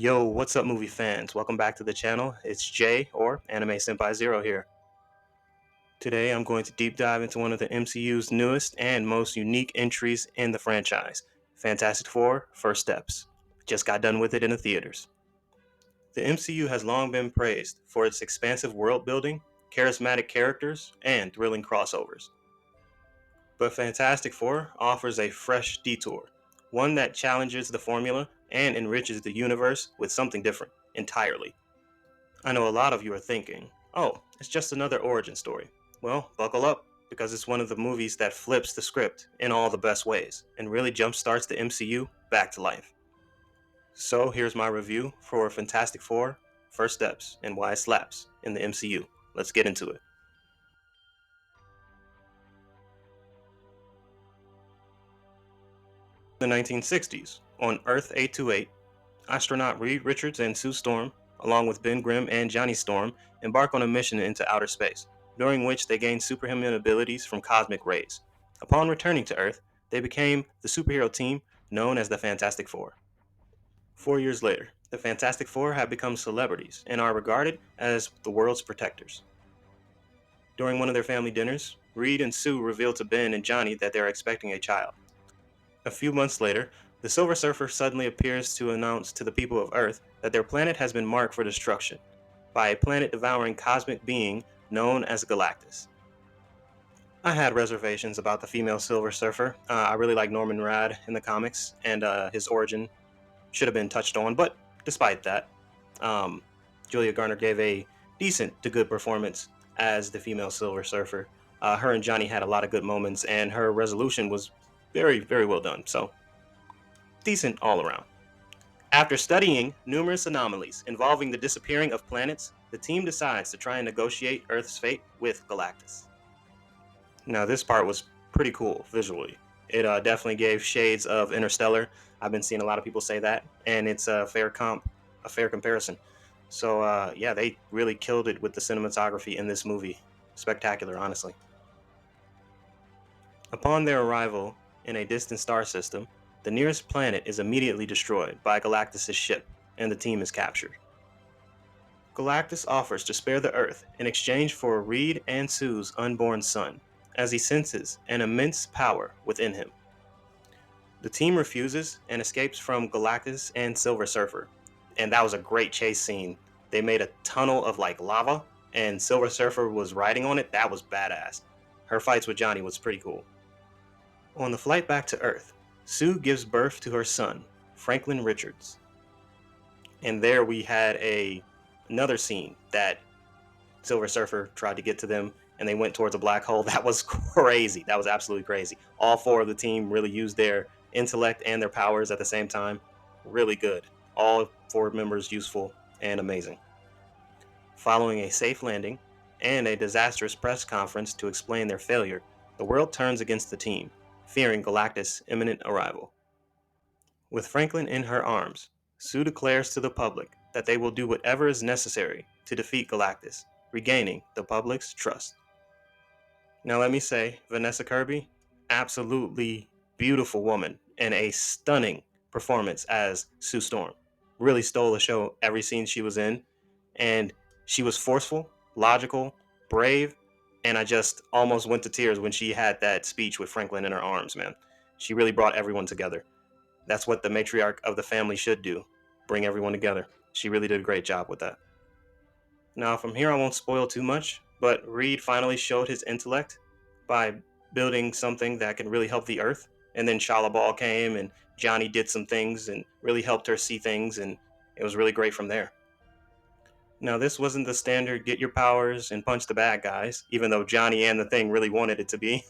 Yo, what's up, movie fans? Welcome back to the channel. It's Jay, or Anime Senpai Zero here. Today, I'm going to deep dive into one of the MCU's newest and most unique entries in the franchise, Fantastic Four: First Steps. Just got done with it in the theaters. The MCU has long been praised for its expansive world building, charismatic characters, and thrilling crossovers. But Fantastic Four offers a fresh detour, one that challenges the formula and enriches the universe with something different entirely. I know a lot of you are thinking, oh, it's just another origin story. Well, buckle up, because it's one of the movies that flips the script in all the best ways and really jumpstarts the MCU back to life. So here's my review for Fantastic Four: First Steps and why it slaps in the MCU. Let's get into it. In the 1960s, on Earth 828, astronaut Reed Richards and Sue Storm, along with Ben Grimm and Johnny Storm, embark on a mission into outer space, during which they gain superhuman abilities from cosmic rays. Upon returning to Earth, they became the superhero team known as the Fantastic Four. 4 years later, the Fantastic Four have become celebrities and are regarded as the world's protectors. During one of their family dinners, Reed and Sue reveal to Ben and Johnny that they are expecting a child. A few months later, the Silver Surfer suddenly appears to announce to the people of Earth that their planet has been marked for destruction by a planet-devouring cosmic being known as Galactus. I had reservations about the female Silver Surfer. I really like Norman Rad in the comics, and his origin should have been touched on, but despite that, um, Julia Garner gave a decent to good performance as the female Silver Surfer. Her and Johnny had a lot of good moments, and her resolution was very, very well done. So, decent all around. After studying numerous anomalies involving the disappearing of planets, the team decides to try and negotiate Earth's fate with Galactus. Now, this part was pretty cool visually. It definitely gave shades of Interstellar. I've been seeing a lot of people say that, and it's a fair comparison. So, yeah, they really killed it with the cinematography in this movie. Spectacular, honestly. Upon their arrival in a distant star system, the nearest planet is immediately destroyed by Galactus' ship, and the team is captured. Galactus offers to spare the Earth in exchange for Reed and Sue's unborn son, as he senses an immense power within him. The team refuses and escapes from Galactus and Silver Surfer, and that was a great chase scene. They made a tunnel of like lava, and Silver Surfer was riding on it. That was badass. Her fights with Johnny was pretty cool. On the flight back to Earth, Sue gives birth to her son, Franklin Richards. And there we had another scene that Silver Surfer tried to get to them and they went towards a black hole. That was crazy. That was absolutely crazy. All four of the team really used their intellect and their powers at the same time. Really good. All four members useful and amazing. Following a safe landing and a disastrous press conference to explain their failure, the world turns against the team, fearing Galactus' imminent arrival. With Franklin in her arms, Sue declares to the public that they will do whatever is necessary to defeat Galactus, regaining the public's trust. Now let me say, Vanessa Kirby, absolutely beautiful woman and a stunning performance as Sue Storm. Really stole the show every scene she was in, and she was forceful, logical, brave, and I just almost went to tears when she had that speech with Franklin in her arms, man. She really brought everyone together. That's what the matriarch of the family should do, bring everyone together. She really did a great job with that. Now, from here, I won't spoil too much, but Reed finally showed his intellect by building something that can really help the Earth. And then Shala Ball came, and Johnny did some things and really helped her see things, and it was really great from there. Now, this wasn't the standard get your powers and punch the bad guys, even though Johnny and the Thing really wanted it to be.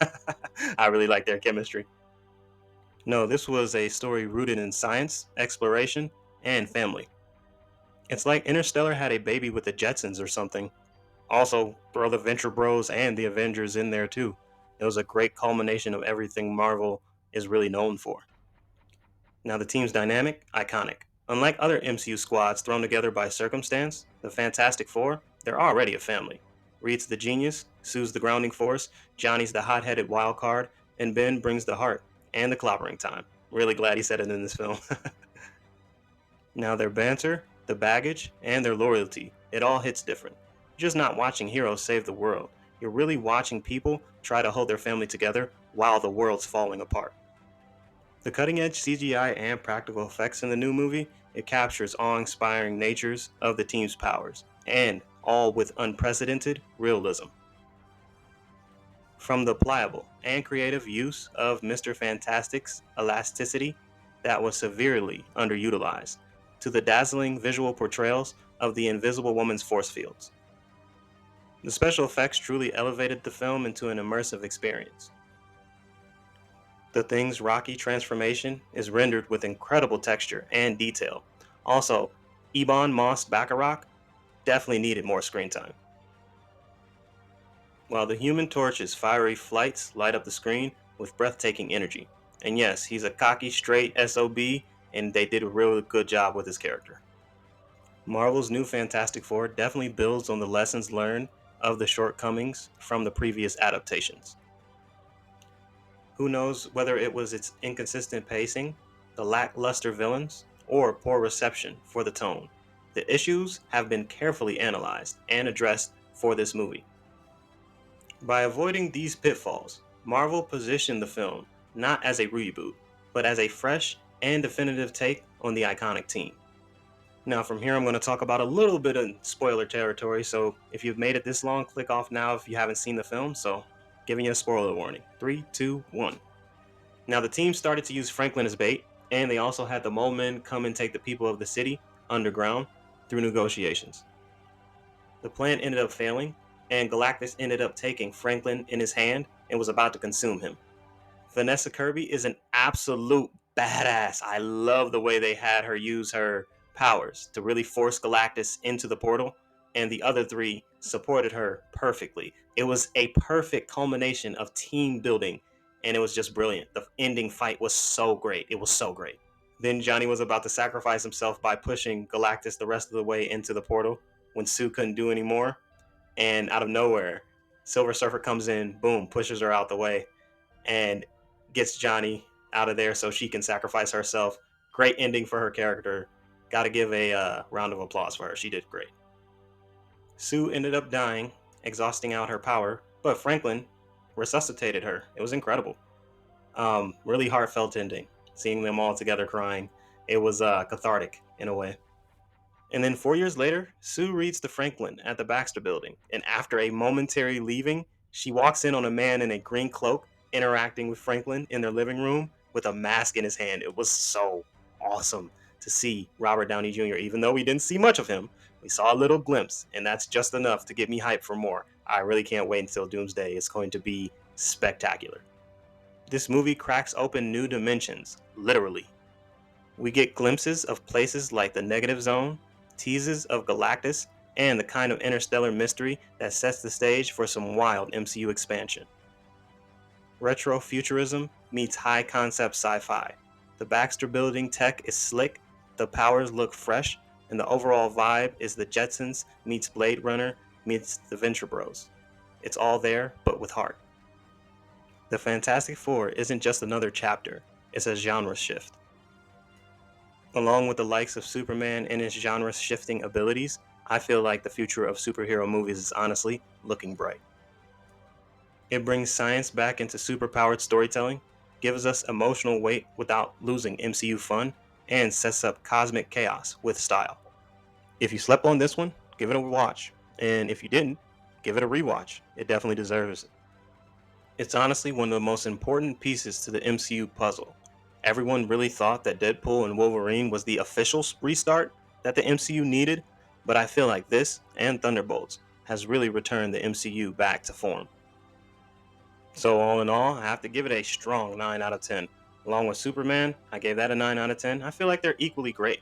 I really like their chemistry. No, this was a story rooted in science, exploration, and family. It's like Interstellar had a baby with the Jetsons or something. Also, throw the Venture Bros and the Avengers in there too. It was a great culmination of everything Marvel is really known for. Now, the team's dynamic, iconic. Unlike other MCU squads thrown together by circumstance, the Fantastic Four, they're already a family. Reed's the genius, Sue's the grounding force, Johnny's the hot-headed wild card, and Ben brings the heart and the clobbering time. Really glad he said it in this film. Now their banter, the baggage, and their loyalty, it all hits different. You're just not watching heroes save the world. You're really watching people try to hold their family together while the world's falling apart. The cutting-edge CGI and practical effects in the new movie, it captures awe-inspiring natures of the team's powers, and all with unprecedented realism. From the pliable and creative use of Mr. Fantastic's elasticity that was severely underutilized, to the dazzling visual portrayals of the Invisible Woman's force fields. The special effects truly elevated the film into an immersive experience. The Thing's rocky transformation is rendered with incredible texture and detail. Also, Ebon Moss Bacharach definitely needed more screen time. While the Human Torch's fiery flights light up the screen with breathtaking energy. And yes, he's a cocky, straight SOB, and they did a really good job with his character. Marvel's new Fantastic Four definitely builds on the lessons learned of the shortcomings from the previous adaptations. Who knows whether it was its inconsistent pacing, the lackluster villains, or poor reception for the tone. The issues have been carefully analyzed and addressed for this movie. By avoiding these pitfalls, Marvel positioned the film not as a reboot, but as a fresh and definitive take on the iconic team. Now, from here, I'm going to talk about a little bit of spoiler territory, so if you've made it this long, click off now if you haven't seen the film. So, giving you a spoiler warning. 3, 2, 1. Now, the team started to use Franklin as bait, and they also had the Mole Men come and take the people of the city underground through negotiations. The plan ended up failing, and Galactus ended up taking Franklin in his hand and was about to consume him. Vanessa Kirby is an absolute badass. I love the way they had her use her powers to really force Galactus into the portal, and the other three supported her perfectly. It was a perfect culmination of team building, and it was just brilliant. The ending fight was so great. It was so great. Then Johnny was about to sacrifice himself by pushing Galactus the rest of the way into the portal when Sue couldn't do anymore. And out of nowhere, Silver Surfer comes in, boom, pushes her out the way, and gets Johnny out of there so she can sacrifice herself. Great ending for her character. Got to give a round of applause for her. She did great. Sue ended up dying, exhausting out her power, but Franklin resuscitated her. It was incredible. Really heartfelt ending. Seeing them all together crying, it was cathartic in a way. And then 4 years later, Sue reads to Franklin at the Baxter building, and after a momentary leaving, she walks in on a man in a green cloak interacting with Franklin in their living room with a mask in his hand. It was so awesome to see Robert Downey Jr., even though we didn't see much of him. We saw a little glimpse, and that's just enough to get me hyped for more. I really can't wait until Doomsday. It's going to be spectacular. This movie cracks open new dimensions, literally. We get glimpses of places like the Negative Zone, teases of Galactus, and the kind of interstellar mystery that sets the stage for some wild MCU expansion. Retro futurism meets high concept sci-fi. The Baxter building tech is slick, the powers look fresh, and the overall vibe is the Jetsons meets Blade Runner meets the Venture Bros. It's all there, but with heart. The Fantastic Four isn't just another chapter, it's a genre shift. Along with the likes of Superman and his genre shifting abilities, I feel like the future of superhero movies is honestly looking bright. It brings science back into superpowered storytelling, gives us emotional weight without losing MCU fun, and sets up cosmic chaos with style. If you slept on this one, give it a watch. And if you didn't, give it a rewatch. It definitely deserves it. It's honestly one of the most important pieces to the MCU puzzle. Everyone really thought that Deadpool and Wolverine was the official restart that the MCU needed, but I feel like this and Thunderbolts has really returned the MCU back to form. So all in all, I have to give it a strong 9 out of 10. Along with Superman, I gave that a 9 out of 10. I feel like they're equally great.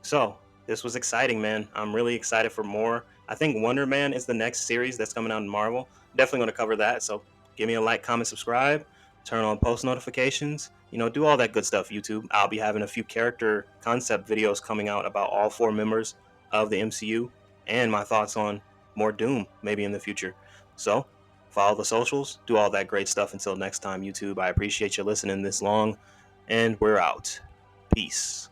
So, this was exciting, man. I'm really excited for more. I think Wonder Man is the next series that's coming out in Marvel. Definitely going to cover that. So, give me a like, comment, subscribe, turn on post notifications. Do all that good stuff, YouTube. I'll be having a few character concept videos coming out about all 4 members of the MCU and my thoughts on more Doom maybe in the future. So, follow the socials, do all that great stuff. Until next time, YouTube, I appreciate you listening this long, and we're out. Peace.